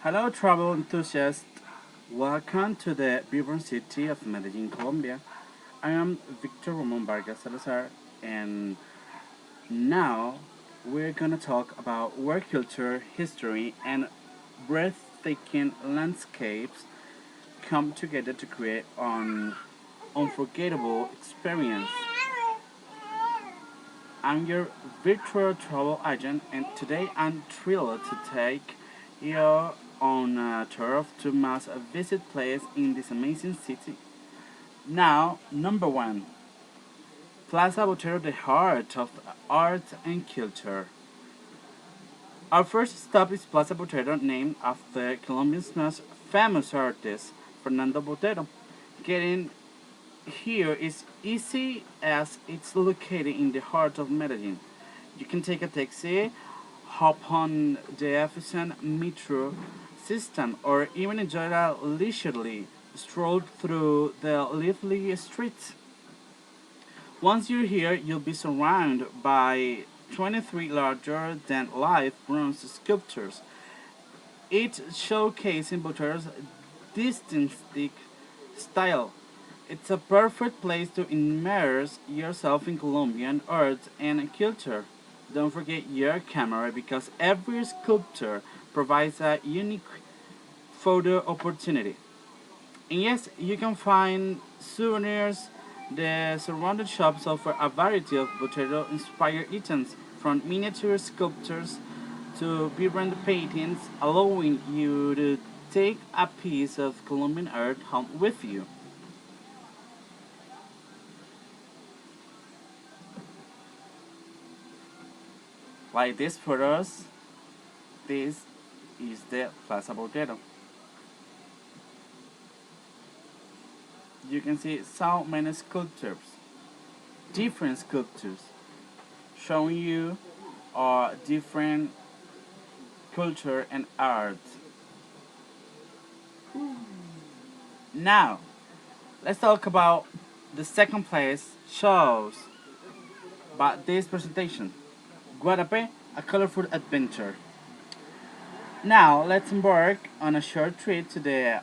Hello, travel enthusiasts. Welcome to the vibrant city of Medellin, Colombia. I am Victor Ramon Vargas Salazar, and now we're gonna talk about where culture, history, and breathtaking landscapes come together to create an unforgettable experience. I'm your virtual travel agent, and today I'm thrilled to take you on a tour of two must visit places in this amazing city. Now, number one, Plaza Botero, the heart of art and culture. Our first stop is Plaza Botero, named after Colombia's most famous artist, Fernando Botero. Getting here is easy as it's located in the heart of Medellin. You can take a taxi, hop on the efficient metro system, or even enjoy a leisurely stroll through the lively streets. Once you're here, you'll be surrounded by 23 larger than life bronze sculptures, each showcasing Botero's distinctive style. It's a perfect place to immerse yourself in Colombian art and culture. Don't forget your camera because every sculpture provides a unique photo opportunity. And yes, you can find souvenirs. The surrounding shops offer a variety of Botero inspired items, from miniature sculptures to vibrant paintings, allowing you to take a piece of Colombian art home with you. Like these photos, this is the Plaza Botero. You can see so many sculptures, different sculptures, showing you different culture and art. Now, let's talk about the second place shows by this presentation. Guadape, a colorful adventure. Now, let's embark on a short trip to the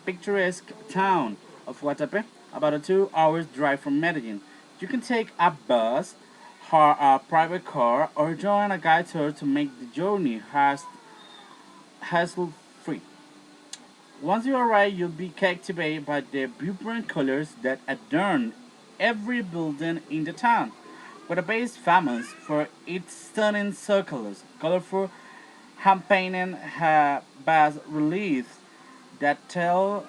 picturesque town of Guatapé, about a 2 hours drive from Medellin. You can take a bus, or a private car, or join a guide tour to make the journey hassle free. Once you arrive, you'll be captivated by the vibrant colors that adorn every building in the town. Guatapé is famous for its stunning circles, colorful hand-painted bas reliefs that tell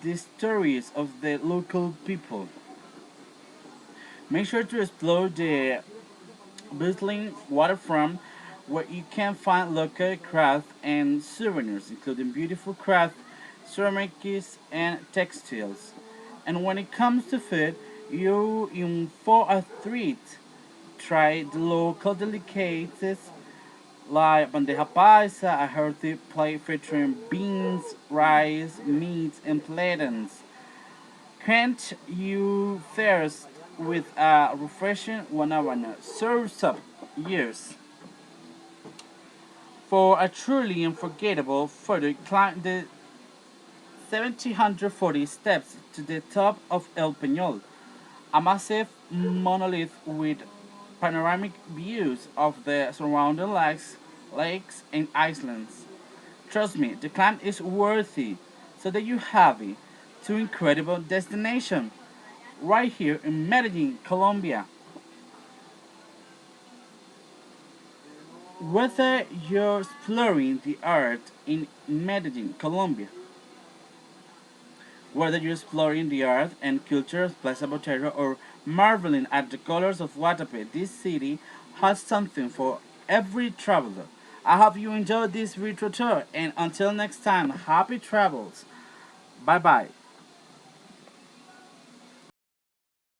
the stories of the local people. Make sure to explore the bustling waterfront where you can find local craft and souvenirs, including beautiful craft, ceramics, and textiles. And when it comes to food, you in for a treat. Try the local delicacies like bandeja paisa, a hearty plate featuring beans, rice, meat, and plantains. Quench you thirst with a refreshing guanabana. Serves up years. For a truly unforgettable photo, climb the 1740 steps to the top of El Peñol, a massive monolith with panoramic views of the surrounding lakes and islands. Trust me, the climb is worthy, so that you have it. Two incredible destinations right here in Medellin, Colombia. Whether you're exploring the art in Medellin, Colombia, whether you're exploring the art and culture of Plaza Botero or marveling at the colors of Guatapé, this city has something for every traveler. I hope you enjoyed this virtual tour, and until next time, happy travels. Bye bye.